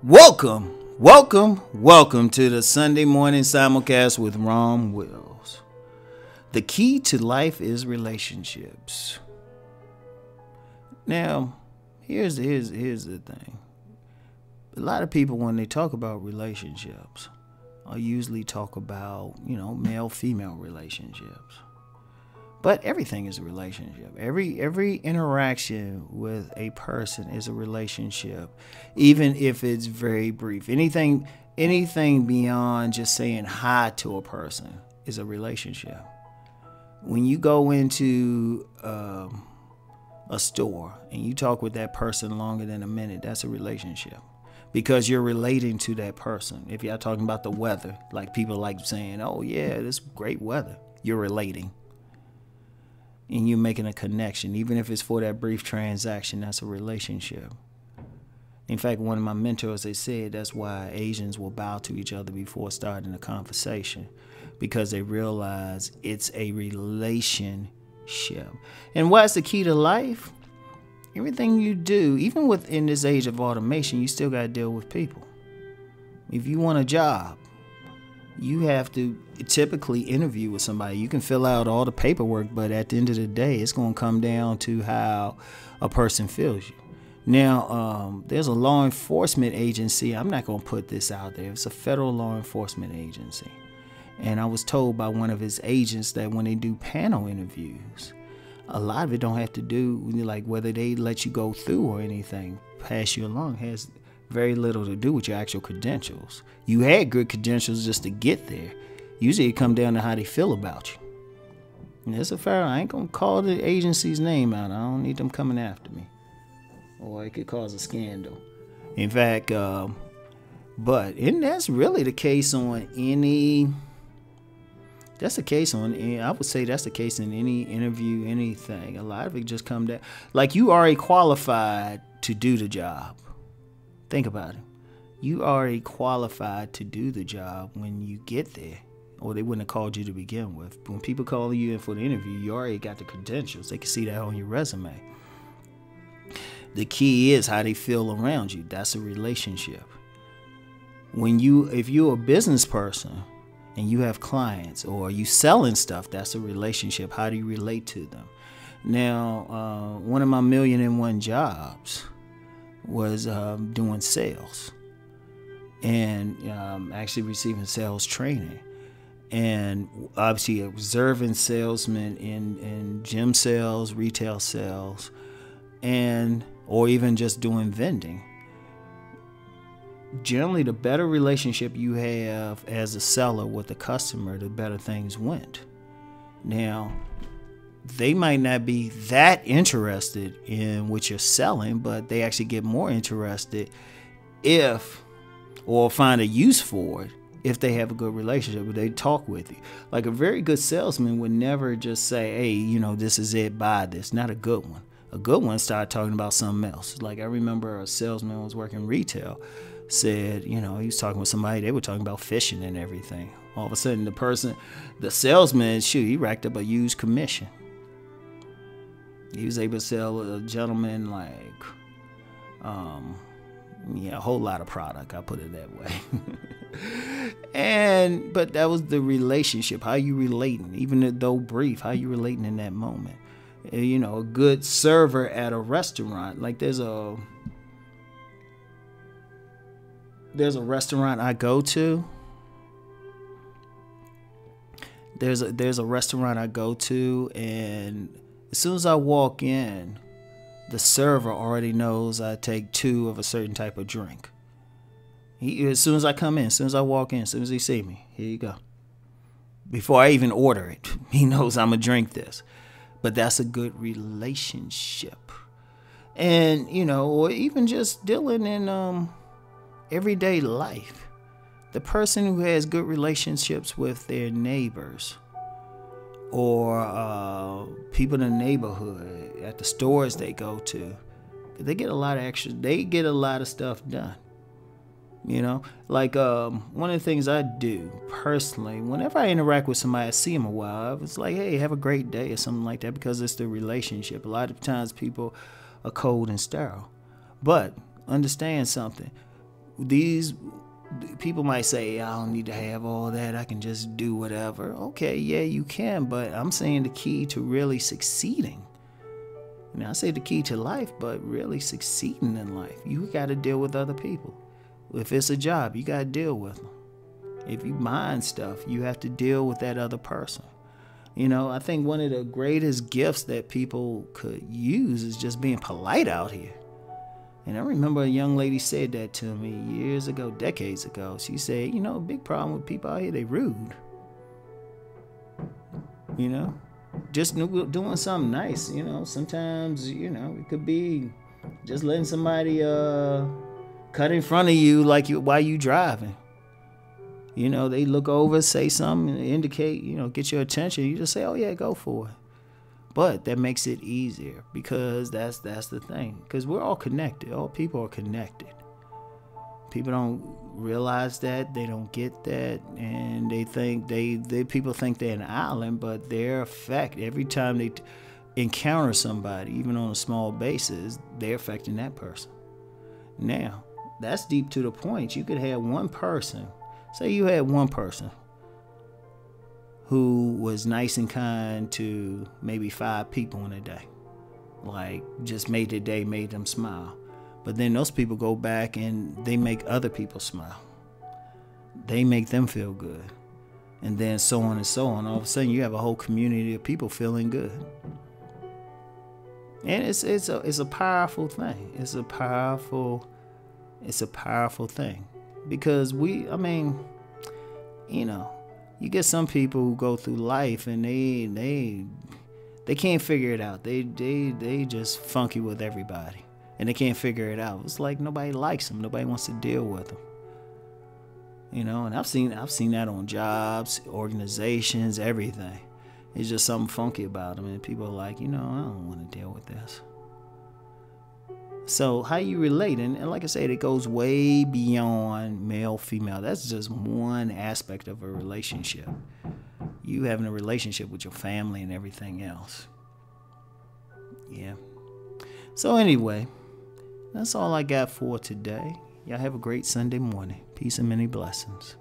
Welcome to the Sunday morning simulcast with Rom Wills. The key to life is relationships. Now, here's the thing. A lot of people, when they talk about relationships, usually talk about, male-female relationships. But everything is a relationship. Every interaction with a person is a relationship, even if it's very brief. Anything beyond just saying hi to a person is a relationship. When you go into a store and you talk with that person longer than a minute, that's a relationship. Because you're relating to that person. If you're talking about the weather, like people like saying, oh yeah, this great weather, you're relating. And you're making a connection. Even if it's for that brief transaction, that's a relationship. In fact, one of my mentors, they said that's why Asians will bow to each other before starting a conversation, because they realize it's a relationship. And what's the key to life? Everything you do, even within this age of automation, you still got to deal with people. If you want a job, you have to typically interview with somebody. You can fill out all the paperwork, but at the end of the day, it's going to come down to how a person feels you. Now, there's a law enforcement agency. I'm not going to put this out there. It's a federal law enforcement agency. And I was told by one of his agents that when they do panel interviews, a lot of it don't have to do like whether they let you go through or anything, pass you along, has very little to do with your actual credentials. You had good credentials just to get there. Usually it come down to how they feel about you. And that's a fair. I ain't gonna call the agency's name out. I don't need them coming after me, or it could cause a scandal. In fact, and that's really the case on any. That's the case on. I would say that's the case in any interview, anything. A lot of it just come down like you already qualified to do the job. Think about it. You already qualified to do the job when you get there, or they wouldn't have called you to begin with. When people call you in for the interview, you already got the credentials. They can see that on your resume. The key is how they feel around you. That's a relationship. If you're a business person and you have clients or you selling stuff, that's a relationship. How do you relate to them? Now, one of my 1,000,001 jobs was doing sales and actually receiving sales training, and obviously observing salesmen in gym sales, retail sales, or even just doing vending. Generally, the better relationship you have as a seller with the customer, the better things went. Now, they might not be that interested in what you're selling, but they actually get more interested or find a use for it if they have a good relationship, if they talk with you. Like a very good salesman would never just say, hey, this is it, buy this. Not a good one. A good one started talking about something else. Like I remember a salesman was working retail, said, he was talking with somebody, they were talking about fishing and everything. All of a sudden the salesman, he racked up a huge commission. He was able to sell a gentleman a whole lot of product. I'll put it that way. But that was the relationship. How you relating, even though brief, how you relating in that moment. A good server at a restaurant. Like there's a restaurant I go to. There's a restaurant I go to, and as soon as I walk in, the server already knows I take 2 of a certain type of drink. As soon as I come in, as soon as I walk in, as soon as he see me, here you go. Before I even order it, he knows I'm going to drink this. But that's a good relationship. And, or even just dealing in everyday life. The person who has good relationships with their neighbors, or people in the neighborhood, at the stores they go to, they get a lot of stuff done. Like one of the things I do personally, whenever I interact with somebody, I see them a while, it's like, hey, have a great day or something like that, because it's the relationship. A lot of times people are cold and sterile. But understand something. these people might say, I don't need to have all that, I can just do whatever. Okay, yeah, you can, but I'm saying the key to really succeeding, I say the key to life, but really succeeding in life, you got to deal with other people. If it's a job, you got to deal with them. If you mind stuff, you have to deal with that other person. I think one of the greatest gifts that people could use is just being polite out here. And I remember a young lady said that to me years ago, decades ago. She said, a big problem with people out here, they rude. Just doing something nice, sometimes, it could be just letting somebody cut in front of you while you driving. They look over, say something, indicate, get your attention. You just say, oh yeah, go for it. But that makes it easier because that's the thing. Because we're all connected. All people are connected. People don't realize that. They don't get that. And they think people think they're an island, but their effect, every time they encounter somebody, even on a small basis, they're affecting that person. Now, that's deep to the point. You could have one person. Say you had one person who was nice and kind to maybe 5 people in a day. Like, just made their day, made them smile. But then those people go back and they make other people smile. They make them feel good. And then so on and so on. All of a sudden you have a whole community of people feeling good. And it's a powerful thing. It's a powerful thing. Because you get some people who go through life and they can't figure it out. They just funky with everybody, and they can't figure it out. It's like nobody likes them. Nobody wants to deal with them. And I've seen that on jobs, organizations, everything. It's just something funky about them, and people are like, I don't want to deal with this. So how you relate, and like I said, it goes way beyond male, female. That's just one aspect of a relationship. You having a relationship with your family and everything else. Yeah. So anyway, that's all I got for today. Y'all have a great Sunday morning. Peace and many blessings.